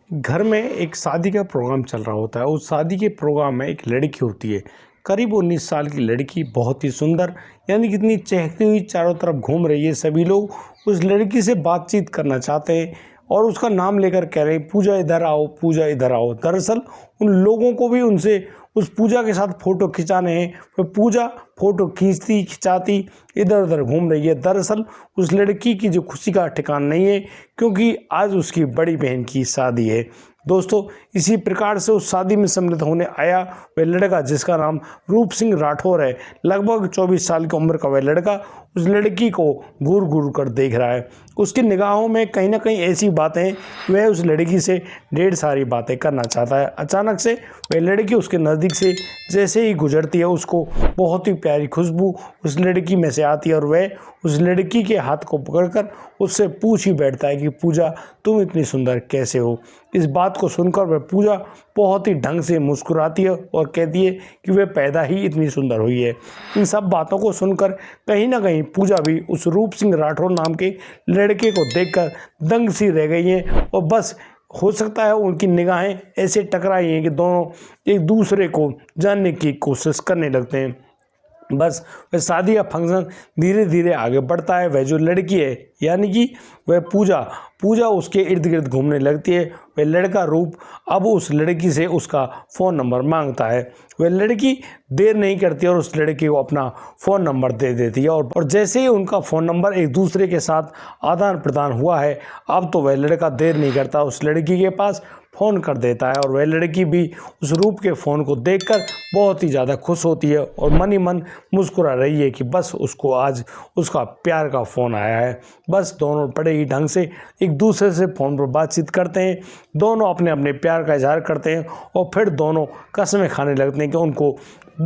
घर में एक शादी का प्रोग्राम चल रहा होता है। उस शादी के प्रोग्राम में एक लड़की होती है, करीब 19 साल की लड़की, बहुत ही सुंदर, यानी कितनी चहकती हुई चारों तरफ घूम रही है। सभी लोग उस लड़की से बातचीत करना चाहते हैं और उसका नाम लेकर कह रहे हैं, पूजा इधर आओ, पूजा इधर आओ। दरअसल उन लोगों को भी उनसे उस पूजा के साथ फ़ोटो खिंचाने हैं। वह पूजा फ़ोटो खींचती खिंचाती इधर उधर घूम रही है। दरअसल उस लड़की की जो खुशी का ठिकाना नहीं है, क्योंकि आज उसकी बड़ी बहन की शादी है। दोस्तों, इसी प्रकार से उस शादी में सम्मिलित होने आया वह लड़का, जिसका नाम रूप सिंह राठौर है। लगभग 24 साल की उम्र का वह लड़का उस लड़की को घूर घूर कर देख रहा है। उसकी निगाहों में कहीं ना कहीं ऐसी बातें, वह उस लड़की से ढेर सारी बातें करना चाहता है। अचानक से वह लड़की उसके नज़दीक से जैसे ही गुजरती है, उसको बहुत ही प्यारी खुशबू उस लड़की में से आती है और वह उस लड़की के हाथ को पकड़कर उससे पूछ ही बैठता है कि पूजा, तुम इतनी सुंदर कैसे हो। इस बात को सुनकर वह पूजा बहुत ही ढंग से मुस्कुराती है और कहती है कि वह पैदा ही इतनी सुंदर हुई है। इन सब बातों को सुनकर कहीं ना कहीं पूजा भी उस रूप सिंह राठौर नाम के लड़के को देखकर दंग सी रह गई हैं और बस हो सकता है उनकी निगाहें ऐसे टकराई हैं कि दोनों एक दूसरे को जानने की कोशिश करने लगते हैं। बस वह शादी का फंक्शन धीरे धीरे आगे बढ़ता है। वह जो लड़की है, यानी कि वह पूजा उसके इर्द गिर्द घूमने लगती है। वह लड़का रूप अब उस लड़की से उसका फ़ोन नंबर मांगता है। वह लड़की देर नहीं करती और उस लड़के को अपना फ़ोन नंबर दे देती है और जैसे ही उनका फ़ोन नंबर एक दूसरे के साथ आदान प्रदान हुआ है, अब तो वह लड़का देर नहीं करता, उस लड़की के पास फ़ोन कर देता है और वह लड़की भी उस रूप के फ़ोन को देखकर बहुत ही ज़्यादा खुश होती है और मन ही मन मुस्कुरा रही है कि बस उसको आज उसका प्यार का फ़ोन आया है। बस दोनों बड़े ही ढंग से एक दूसरे से फ़ोन पर बातचीत करते हैं, दोनों अपने अपने प्यार का इजहार करते हैं और फिर दोनों कस्में खाने लगते हैं कि उनको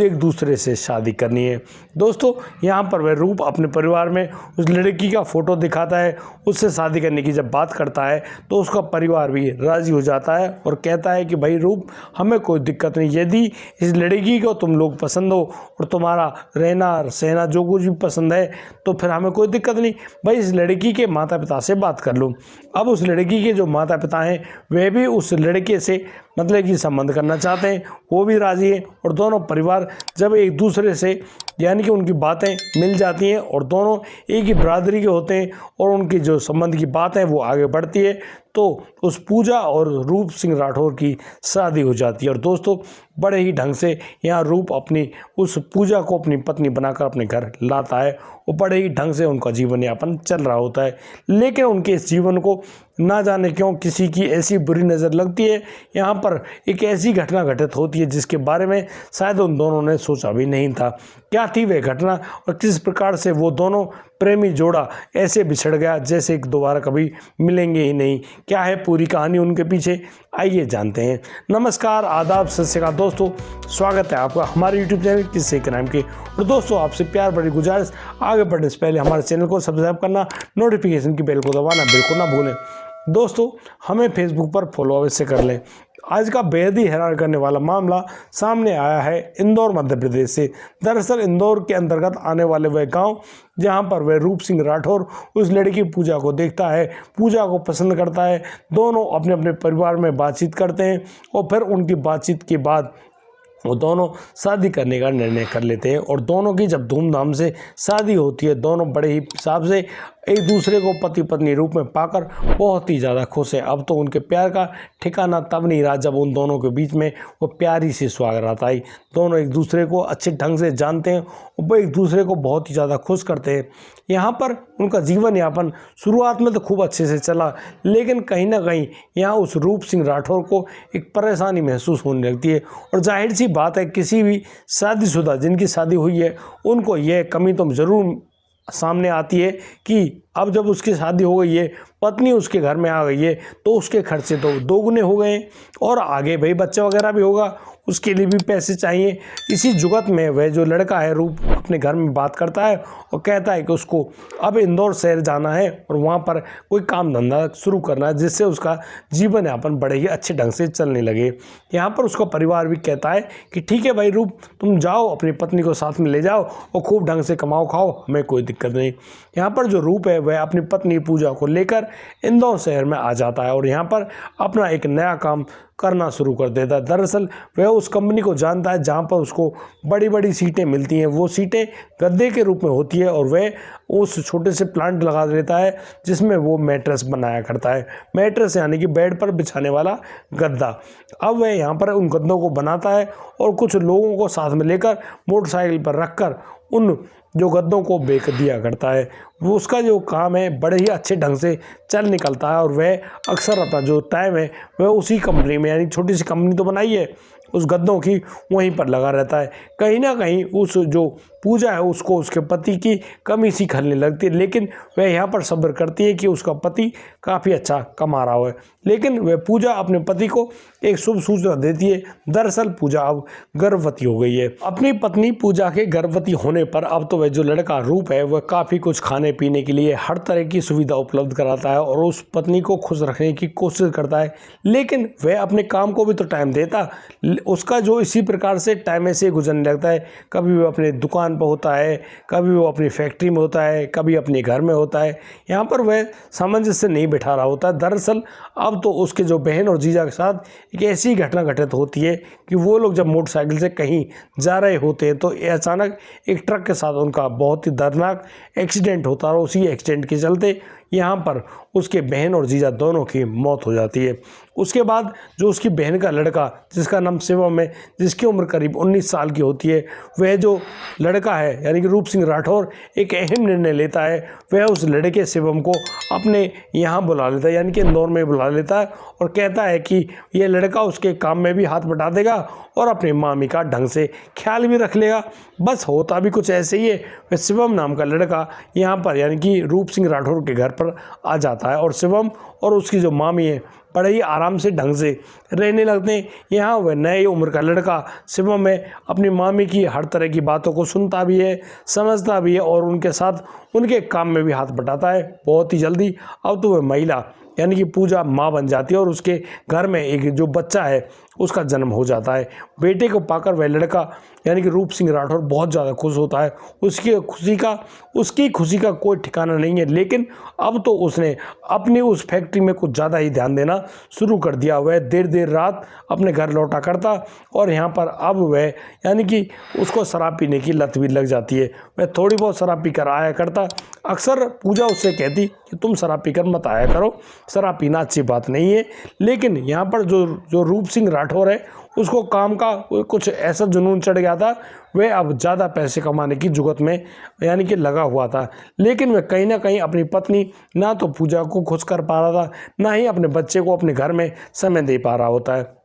एक दूसरे से शादी करनी है। दोस्तों, यहाँ पर वह रूप अपने परिवार में उस लड़की का फ़ोटो दिखाता है। उससे शादी करने की जब बात करता है तो उसका परिवार भी राज़ी हो जाता है और कहता है कि भाई रूप, हमें कोई दिक्कत नहीं, यदि इस लड़की को तुम लोग पसंद हो और तुम्हारा रहना सहना जो कुछ भी पसंद है तो फिर हमें कोई दिक्कत नहीं, भाई इस लड़की के माता पिता से बात कर लो। अब उस लड़की के जो माता पिता हैं वह भी उस लड़के से मतलब कि संबंध करना चाहते हैं, वो भी राज़ी है और दोनों परिवार जब एक दूसरे से यानी कि उनकी बातें मिल जाती हैं और दोनों एक ही बरादरी के होते हैं और उनकी जो संबंध की बात है वो आगे बढ़ती है, तो उस पूजा और रूप सिंह राठौर की शादी हो जाती है। और दोस्तों, बड़े ही ढंग से यहाँ रूप अपनी उस पूजा को अपनी पत्नी बनाकर अपने घर लाता है और बड़े ही ढंग से उनका जीवन यापन चल रहा होता है। लेकिन उनके इस जीवन को ना जाने क्यों किसी की ऐसी बुरी नज़र लगती है। यहाँ पर एक ऐसी घटना घटित होती है जिसके बारे में शायद उन दोनों ने सोचा भी नहीं था। क्या थी वह घटना और किस प्रकार से वो दोनों प्रेमी जोड़ा ऐसे बिछड़ गया जैसे दोबारा कभी मिलेंगे ही नहीं। क्या है पूरी कहानी उनके पीछे, आइए जानते हैं। नमस्कार, आदाब, सत श्री अकाल दोस्तों, स्वागत है आपका हमारे यूट्यूब चैनल किस्से क्राइम के। और दोस्तों, आपसे प्यार बड़ी गुजारिश, आगे बढ़ने से पहले हमारे चैनल को सब्सक्राइब करना, नोटिफिकेशन की बेल को दबाना बिल्कुल ना भूलें। दोस्तों, हमें फेसबुक पर फॉलो अवश्य कर लें। आज का बेहद ही हैरान करने वाला मामला सामने आया है इंदौर मध्य प्रदेश से। दरअसल इंदौर के अंतर्गत आने वाले वह गांव जहां पर वह रूप सिंह राठौर उस लड़की पूजा को देखता है, पूजा को पसंद करता है। दोनों अपने अपने परिवार में बातचीत करते हैं और फिर उनकी बातचीत के बाद वो दोनों शादी करने का निर्णय कर लेते हैं और दोनों की जब धूमधाम से शादी होती है, दोनों बड़े ही हिसाब से एक दूसरे को पति पत्नी रूप में पाकर बहुत ही ज़्यादा खुश है। अब तो उनके प्यार का ठिकाना तब नहीं रहा जब उन दोनों के बीच में वो प्यारी सी सुहागरात आई। दोनों एक दूसरे को अच्छे ढंग से जानते हैं और वो एक दूसरे को बहुत ही ज़्यादा खुश करते हैं। यहाँ पर उनका जीवन यापन शुरुआत में तो खूब अच्छे से चला, लेकिन कहीं ना कहीं यहाँ उस रूप सिंह राठौर को एक परेशानी महसूस होने लगती है। और जाहिर सी बात है, किसी भी शादीशुदा जिनकी शादी हुई है उनको यह कमी तो ज़रूर सामने आती है कि अब जब उसकी शादी हो गई है, पत्नी उसके घर में आ गई है, तो उसके खर्चे तो दोगुने हो गए हैं और आगे भाई बच्चा वगैरह भी होगा, उसके लिए भी पैसे चाहिए। इसी जुगत में वह जो लड़का है रूप अपने घर में बात करता है और कहता है कि उसको अब इंदौर शहर जाना है और वहाँ पर कोई काम धंधा शुरू करना है जिससे उसका जीवन यापन बड़े ही अच्छे ढंग से चलने लगे। यहाँ पर उसका परिवार भी कहता है कि ठीक है भाई रूप, तुम जाओ अपनी पत्नी को साथ में ले जाओ और खूब ढंग से कमाओ खाओ, हमें कोई दिक्कत नहीं। यहाँ पर जो रूप है वह अपनी पत्नी पूजा को लेकर इंदौर शहर में आ जाता है और यहाँ पर अपना एक नया काम करना शुरू कर देता है। दरअसल वह उस कंपनी को जानता है जहाँ पर उसको बड़ी बड़ी सीटें मिलती हैं। वो सीटें गद्दे के रूप में होती है और वह उस छोटे से प्लांट लगा देता है जिसमें वो मैट्रेस बनाया करता है। मैट्रेस यानी कि बेड पर बिछाने वाला गद्दा। अब वह यहाँ पर उन गद्दों को बनाता है और कुछ लोगों को साथ में लेकर मोटरसाइकिल पर रखकर उन जो गद्दों को बेच दिया करता है। वो उसका जो काम है बड़े ही अच्छे ढंग से चल निकलता है और वह अक्सर अपना जो टाइम है वह उसी कंपनी में, यानी छोटी सी कंपनी तो बनाई है उस गद्दों की, वहीं पर लगा रहता है। कहीं ना कहीं उस जो पूजा है उसको उसके पति की कमी सी खलने लगती है, लेकिन वह यहाँ पर सब्र करती है कि उसका पति काफ़ी अच्छा कमा रहा है। लेकिन वह पूजा अपने पति को एक शुभ सूचना देती है। दरअसल पूजा अब गर्भवती हो गई है। अपनी पत्नी पूजा के गर्भवती होने पर अब तो वह जो लड़का रूप है वह काफ़ी कुछ खाने पीने के लिए हर तरह की सुविधा उपलब्ध कराता है और उस पत्नी को खुश रखने की कोशिश करता है। लेकिन वह अपने काम को भी तो टाइम देता, उसका जो इसी प्रकार से टाइम ऐसे गुजरने लगता है। कभी वो अपने दुकान पर होता है, कभी वो अपनी फैक्ट्री में होता है, कभी अपने घर में होता है। यहाँ पर वह सामंजस्य नहीं बैठा रहा होता। दरअसल अब तो उसके जो बहन और जीजा के साथ एक ऐसी घटना घटित होती है कि वो लोग जब मोटरसाइकिल से कहीं जा रहे होते हैं तो अचानक एक ट्रक के साथ उनका बहुत ही दर्दनाक एक्सीडेंट होता है और उसी एक्सीडेंट के चलते यहाँ पर उसके बहन और जीजा दोनों की मौत हो जाती है। उसके बाद जो उसकी बहन का लड़का जिसका नाम शिवम है, जिसकी उम्र करीब 19 साल की होती है, वह जो लड़का है यानी कि रूप सिंह राठौर एक अहम निर्णय लेता है। वह उस लड़के शिवम को अपने यहाँ बुला लेता है, यानी कि इंदौर में बुला लेता है और कहता है कि यह लड़का उसके काम में भी हाथ बटा देगा और अपनी मामी का ढंग से ख्याल भी रख लेगा। बस होता भी कुछ ऐसे ही है। वह शिवम नाम का लड़का यहाँ पर यानी कि रूप सिंह राठौर के घर पर आ जाता है और शिवम और उसकी जो मामी है बड़े ही आराम से ढंग से रहने लगते हैं। यहाँ वह नए उम्र का लड़का शिवम है अपनी मामी की हर तरह की बातों को सुनता भी है, समझता भी है और उनके साथ उनके काम में भी हाथ बटाता है। बहुत ही जल्दी अब तो वह महिला यानी कि पूजा माँ बन जाती है और उसके घर में एक जो बच्चा है उसका जन्म हो जाता है। बेटे को पाकर वह लड़का यानी कि रूप सिंह राठौर बहुत ज़्यादा खुश होता है। उसकी खुशी का कोई ठिकाना नहीं है। लेकिन अब तो उसने अपनी उस फैक्ट्री में कुछ ज़्यादा ही ध्यान देना शुरू कर दिया। वह देर रात अपने घर लौटा करता और यहाँ पर अब वह यानी कि उसको शराब पीने की लत भी लग जाती है। वह थोड़ी बहुत शराब पीकर आया करता। अक्सर पूजा उससे कहती कि तुम शराब पीकर मत आया करो, शराब पीना अच्छी बात नहीं है। लेकिन यहाँ पर जो रूप सिंह राठौर है उसको काम का कुछ ऐसा जुनून चढ़ गया था। वह अब ज़्यादा पैसे कमाने की जुगत में यानी कि लगा हुआ था। लेकिन वह कहीं ना कहीं अपनी पत्नी ना तो पूजा को खुश कर पा रहा था, ना ही अपने बच्चे को अपने घर में समय दे पा रहा होता है।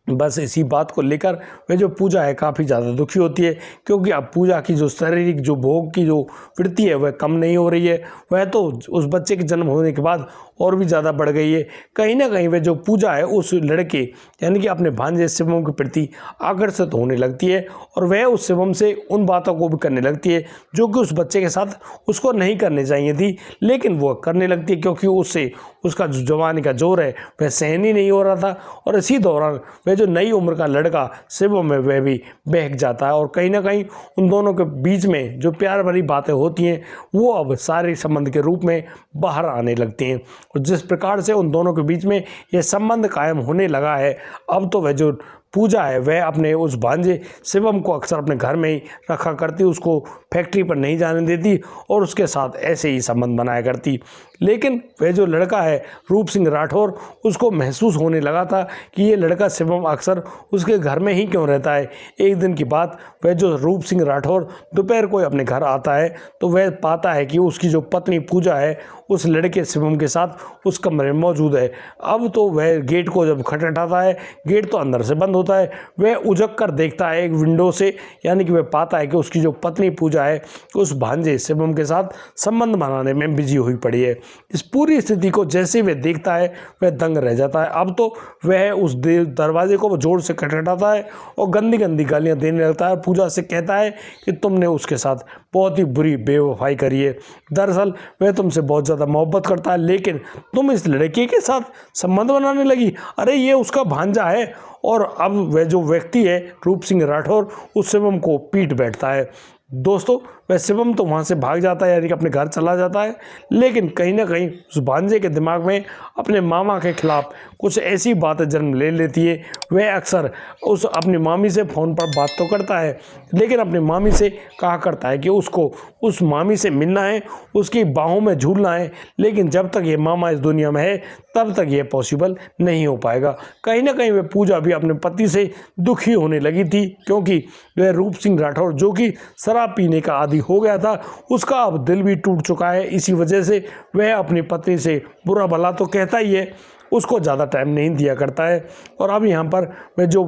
बस इसी बात को लेकर वह जो पूजा है काफ़ी ज़्यादा दुखी होती है, क्योंकि अब पूजा की जो शारीरिक जो भोग की जो वृत्ति है वह कम नहीं हो रही है। वह तो उस बच्चे के जन्म होने के बाद और भी ज़्यादा बढ़ गई है। कहीं ना कहीं वह जो पूजा है उस लड़के यानी कि अपने भांजे शिवम के प्रति आकर्षित होने लगती है और वह उस शिवम से उन बातों को भी करने लगती है जो कि उस बच्चे के साथ उसको नहीं करनी चाहिए थी, लेकिन वो करने लगती है क्योंकि उससे उसका जो जवानी का जोर है वह सहन ही नहीं हो रहा था। और इसी दौरान वह जो नई उम्र का लड़का शिवम है वह भी बहक जाता है और कहीं ना कहीं उन दोनों के बीच में जो प्यार भरी बातें होती हैं वो अब शारीरिक संबंध के रूप में बाहर आने लगती हैं। और जिस प्रकार से उन दोनों के बीच में यह संबंध कायम होने लगा है, अब तो वह जो पूजा है वह अपने उस भांजे शिवम को अक्सर अपने घर में ही रखा करती, उसको फैक्ट्री पर नहीं जाने देती और उसके साथ ऐसे ही संबंध बनाया करती। लेकिन वह जो लड़का है रूप सिंह राठौर, उसको महसूस होने लगा था कि ये लड़का शिवम अक्सर उसके घर में ही क्यों रहता है। एक दिन की बात, वह जो रूप सिंह राठौर दोपहर को अपने घर आता है तो वह पाता है कि उसकी जो पत्नी पूजा है उस लड़के शिवम के साथ उस कमरे में मौजूद है। अब तो वह गेट को जब खटखटाता है, गेट तो अंदर से बंद होता है। वह उजक कर देखता है एक विंडो से, यानी कि वह पाता है कि उसकी जो पत्नी पूजा है उस भांजे शिवम के साथ संबंध बनाने में बिजी हुई पड़ी है। इस पूरी स्थिति को जैसे वह देखता है वह दंग रह जाता है। अब तो वह उस दरवाजे को जोर से खटखटाता है और गंदी गंदी गालियाँ देने लगता है। पूजा से कहता है कि तुमने उसके साथ बहुत ही बुरी बेवफाई करी है। दरअसल वह तुमसे बहुत ज़्यादा मोहब्बत करता है, लेकिन तुम इस लड़के के साथ संबंध बनाने लगी। अरे ये उसका भांजा है। और अब वह जो व्यक्ति है रूप सिंह राठौर उस शिवम को पीट बैठता है। दोस्तों वह शिवम तो वहाँ से भाग जाता है, यानी कि अपने घर चला जाता है, लेकिन कहीं ना कहीं उस भांजे के दिमाग में अपने मामा के खिलाफ कुछ ऐसी बातें जन्म ले लेती है। वह अक्सर उस अपनी मामी से फ़ोन पर बात तो करता है, लेकिन अपनी मामी से कहा करता है कि उसको उस मामी से मिलना है, उसकी बाहों में झूलना है, लेकिन जब तक ये मामा इस दुनिया में है तब तक ये पॉसिबल नहीं हो पाएगा। कहीं ना कहीं वह पूजा भी अपने पति से दुखी होने लगी थी, क्योंकि वह रूप सिंह राठौर जो कि शराब पीने का आदी हो गया था, उसका अब दिल भी टूट चुका है। इसी वजह से वह अपनी पत्नी से बुरा भला तो कहता ही है, उसको ज़्यादा टाइम नहीं दिया करता है। और अब यहाँ पर वह जो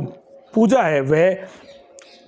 पूजा है वह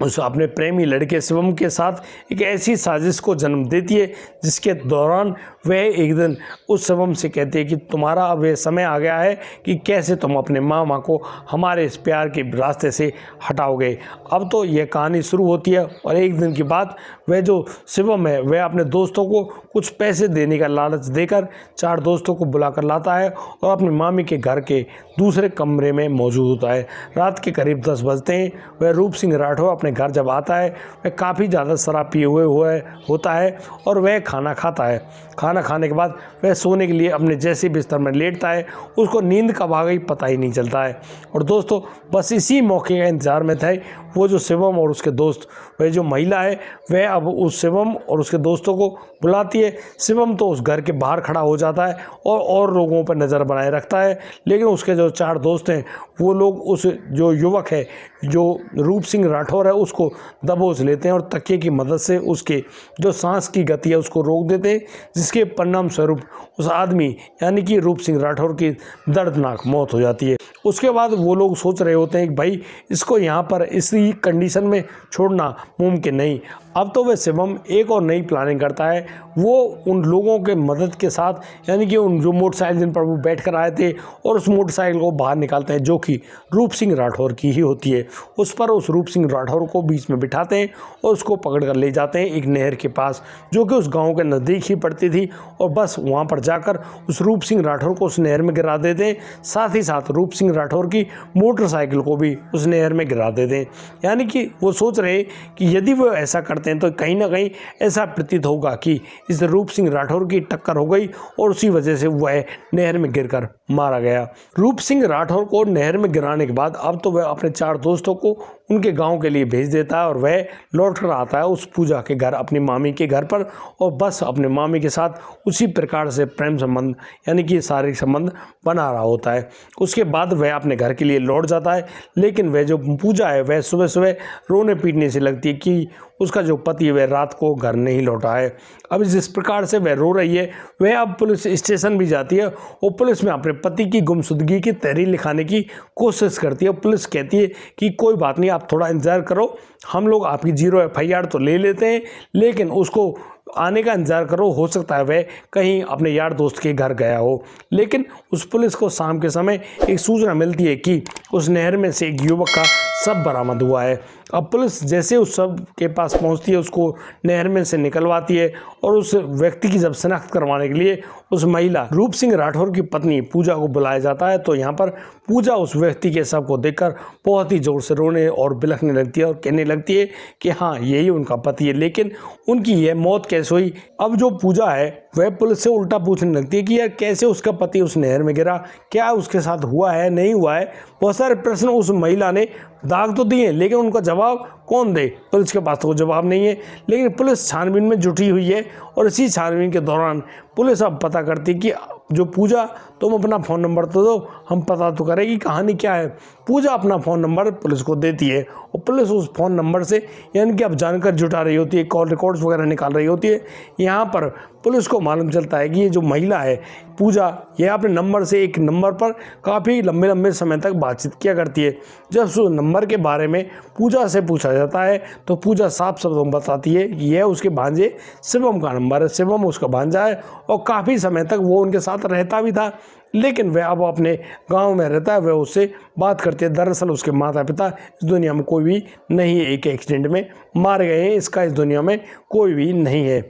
उस अपने प्रेमी लड़के शिवम के साथ एक ऐसी साजिश को जन्म देती है जिसके दौरान वह एक दिन उस शिवम से कहती है कि तुम्हारा अब ये समय आ गया है कि कैसे तुम अपने मामा को हमारे इस प्यार के रास्ते से हटाओगे। अब तो यह कहानी शुरू होती है और एक दिन के बाद वह जो शिवम है वह अपने दोस्तों को कुछ पैसे देने का लालच देकर 4 दोस्तों को बुलाकर लाता है और अपनी मामी के घर के दूसरे कमरे में मौजूद होता है। रात के करीब 10 बजते हैं। वह रूप सिंह राठौर अपने घर जब आता है वह काफ़ी ज़्यादा शराब पिए हुए होता है और वह खाना खाता है। खाना खाने के बाद वह सोने के लिए अपने जैसे बिस्तर में लेटता है, उसको नींद कब आ गई पता ही नहीं चलता है। और दोस्तों बस इसी मौके का इंतजार में थे वो जो शिवम और उसके दोस्त, वह जो महिला है वह अब उस शिवम और उसके दोस्तों को बुलाती है। शिवम तो उस घर के बाहर खड़ा हो जाता है और लोगों पर नज़र बनाए रखता है, लेकिन उसके जो 4 दोस्त हैं वो लोग उस जो युवक है जो रूप सिंह राठौर है उसको दबोच लेते हैं और तकिए की मदद से उसके जो सांस की गति है उसको रोक देते हैं, जिसके परिणाम स्वरूप उस आदमी यानी कि रूप सिंह राठौर की दर्दनाक मौत हो जाती है। उसके बाद वो लोग सोच रहे होते हैं कि भाई इसको यहाँ पर इसी कंडीशन में छोड़ना मुमकिन नहीं। अब तो वह शिवम एक और नई प्लानिंग करता है। वो उन लोगों के मदद के साथ यानी कि उन जो मोटरसाइकिल जिन पर वो बैठ कर आए थे और उस मोटरसाइकिल को बाहर निकालते हैं जो कि रूप सिंह राठौर की ही होती है। उस पर उस रूप सिंह राठौर को बीच में बिठाते हैं और उसको पकड़ कर ले जाते हैं एक नहर के पास जो कि उस गाँव के नज़दीक ही पड़ती थी, और बस वहाँ पर जाकर उस रूप सिंह राठौर को उस नहर में गिरा देते हैं। साथ ही साथ रूप सिंह राठौर की मोटरसाइकिल को भी उस नहर में गिरा देते हैं। यानी कि वो सोच रहे कि यदि वो ऐसा करते हैं तो कहीं ना कहीं ऐसा प्रतीत होगा कि इस रूप सिंह राठौर की टक्कर हो गई और उसी वजह से वह नहर में गिरकर मारा गया। रूप सिंह राठौर को नहर में गिराने के बाद अब तो वह अपने 4 दोस्तों को उनके गांव के लिए भेज देता है और वह लौट कर आता है उस पूजा के घर अपनी मामी के घर पर, और बस अपने मामी के साथ उसी प्रकार से प्रेम संबंध यानी कि शारीरिक संबंध बना रहा होता है। उसके बाद वह अपने घर के लिए लौट जाता है, लेकिन वह जो पूजा है वह सुबह सुबह रोने पीटने से लगती है कि उसका जो पति वह रात को घर नहीं लौटा है। अब जिस प्रकार से वह रो रही है वह अब पुलिस स्टेशन भी जाती है और पुलिस में अपने पति की गुमशुदगी की तहरीर लिखाने की कोशिश करती है। पुलिस कहती है कि कोई बात नहीं, आप थोड़ा इंतज़ार करो, हम लोग आपकी 0 FIR तो ले लेते हैं, लेकिन उसको आने का इंतज़ार करो, हो सकता है वह कहीं अपने यार दोस्त के घर गया हो। लेकिन उस पुलिस को शाम के समय एक सूचना मिलती है कि उस नहर में से एक युवक का शव बरामद हुआ है। अब पुलिस जैसे उस शव के पास पहुंचती है उसको नहर में से निकलवाती है और उस व्यक्ति की जब शनाख्त करवाने के लिए उस महिला रूप सिंह राठौर की पत्नी पूजा को बुलाया जाता है, तो यहाँ पर पूजा उस व्यक्ति के शव को देखकर बहुत ही ज़ोर से रोने और बिलखने लगती है और कहने लगती है कि हाँ यही उनका पति है, लेकिन उनकी यह मौत कैसे हुई। अब जो पूजा है वह पुलिस से उल्टा पूछने लगती है कि यार कैसे उसका पति उस नहर में गिरा, क्या उसके साथ हुआ है नहीं हुआ है। बहुत सारे प्रश्न उस महिला ने दाग तो दिए लेकिन उनका जवाब कौन दे, पुलिस के पास तो जवाब नहीं है। लेकिन पुलिस छानबीन में जुटी हुई है और इसी छानबीन के दौरान पुलिस अब पता करती है कि जो पूजा तुम अपना फ़ोन नंबर तो दो, हम पता तो करें कि कहानी क्या है। पूजा अपना फ़ोन नंबर पुलिस को देती है और पुलिस उस फ़ोन नंबर से यानी कि अब जानकारी जुटा रही होती है, कॉल रिकॉर्ड्स वगैरह निकाल रही होती है। यहाँ पर पुलिस को मालूम चलता है कि ये जो महिला है पूजा, ये अपने नंबर से एक नंबर पर काफ़ी लंबे लंबे समय तक बातचीत किया करती है। जब उस नंबर के बारे में पूजा से पूछा जाता है तो पूजा साफ शब्दों में बताती है कि यह उसके भांजे शिवम का नंबर है, शिवम उसका भांजा है और काफ़ी समय तक वो उनके साथ रहता भी था, लेकिन वह अब अपने गांव में रहता है, वह उससे बात करती है। दरअसल उसके माता पिता इस दुनिया में कोई भी नहीं है, एक एक्सीडेंट में मार गए हैं, इसका इस दुनिया में कोई भी नहीं है।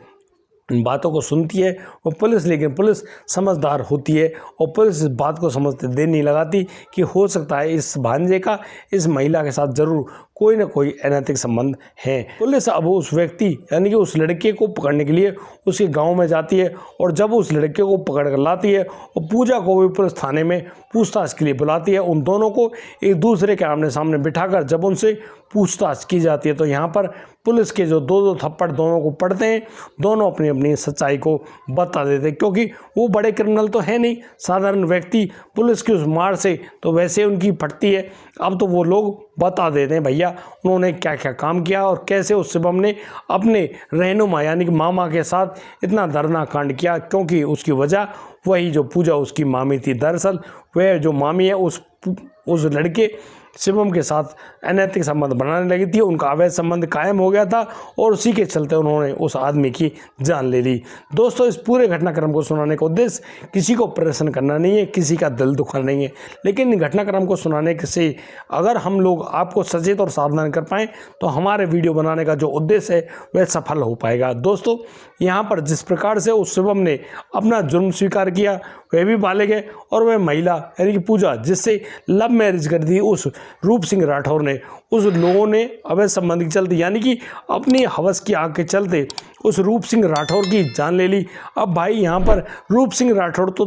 इन बातों को सुनती है वो पुलिस, लेकिन पुलिस समझदार होती है और पुलिस इस बात को समझते देर नहीं लगाती कि हो सकता है इस भांजे का इस महिला के साथ ज़रूर कोई ना कोई अनैतिक संबंध है। पुलिस अब उस व्यक्ति यानी कि उस लड़के को पकड़ने के लिए उसके गांव में जाती है और जब उस लड़के को पकड़ कर लाती है और पूजा को भी पुलिस थाने में पूछताछ के लिए बुलाती है। उन दोनों को एक दूसरे के आमने सामने बिठाकर जब उनसे पूछताछ की जाती है तो यहाँ पर पुलिस के जो दो थप्पड़ दोनों को पड़ते हैं, दोनों अपनी अपनी सच्चाई को बता देते हैं, क्योंकि वो बड़े क्रिमिनल तो है नहीं, साधारण व्यक्ति पुलिस की उस मार से तो वैसे उनकी फटती है। अब तो वो लोग बता देते हैं भैया उन्होंने क्या क्या काम किया और कैसे उस शिवम ने अपने रहनुमा यानी कि मामा के साथ इतना दर्दनाक कांड किया, क्योंकि उसकी वजह वही जो पूजा उसकी मामी थी। दरअसल वह जो मामी है उस लड़के शिवम के साथ अनैतिक संबंध बनाने लगी थी, उनका अवैध संबंध कायम हो गया था और उसी के चलते उन्होंने उस आदमी की जान ले ली। दोस्तों, इस पूरे घटनाक्रम को सुनाने का उद्देश्य किसी को परेशान करना नहीं है, किसी का दिल दुखाना नहीं है, लेकिन घटनाक्रम को सुनाने से अगर हम लोग आपको सचेत और सावधान कर पाएँ तो हमारे वीडियो बनाने का जो उद्देश्य है वह सफल हो पाएगा। दोस्तों, यहाँ पर जिस प्रकार से उस शिवम ने अपना जुर्म स्वीकार किया, वह भी बाले गए और वह महिला यानी कि पूजा जिससे लव मैरिज कर दी उस रूप सिंह राठौर ने, उस लोगों ने अवैध संबंध के चलते यानी कि अपनी हवस की आग के चलते उस रूप सिंह राठौर की जान ले ली। अब भाई यहाँ पर रूप सिंह राठौर तो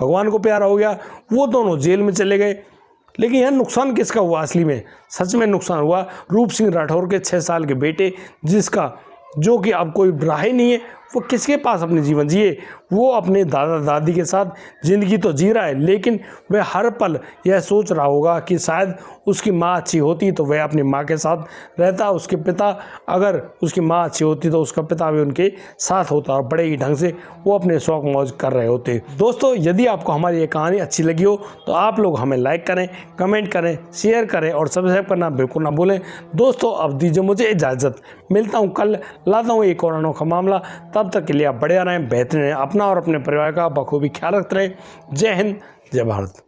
भगवान को प्यारा हो गया, वो दोनों जेल में चले गए, लेकिन यह नुकसान किसका हुआ? असली में सच में नुकसान हुआ रूप सिंह राठौर के 6 साल के बेटे, जिसका जो कि अब कोई राह ही नहीं है, वो किसके पास अपने जीवन जिए। वो अपने दादा दादी के साथ ज़िंदगी तो जी रहा है, लेकिन वह हर पल यह सोच रहा होगा कि शायद उसकी माँ अच्छी होती तो वह अपनी माँ के साथ रहता, उसके पिता अगर उसकी माँ अच्छी होती तो उसका पिता भी उनके साथ होता और बड़े ही ढंग से वो अपने शौक मौज कर रहे होते। दोस्तों, यदि आपको हमारी ये कहानी अच्छी लगी हो तो आप लोग हमें लाइक करें, कमेंट करें, शेयर करें और सब्सक्राइब करना बिल्कुल ना भूलें। दोस्तों, अब दीजिए मुझे इजाज़त, मिलता हूँ कल, लाता हूँ एक और अनोखा मामला। तब तक के लिए आप बढ़िया रहें, बेहतरीन रहें, अपना और अपने परिवार का बखूबी ख्याल रखते रहें। जय हिंद, जय भारत।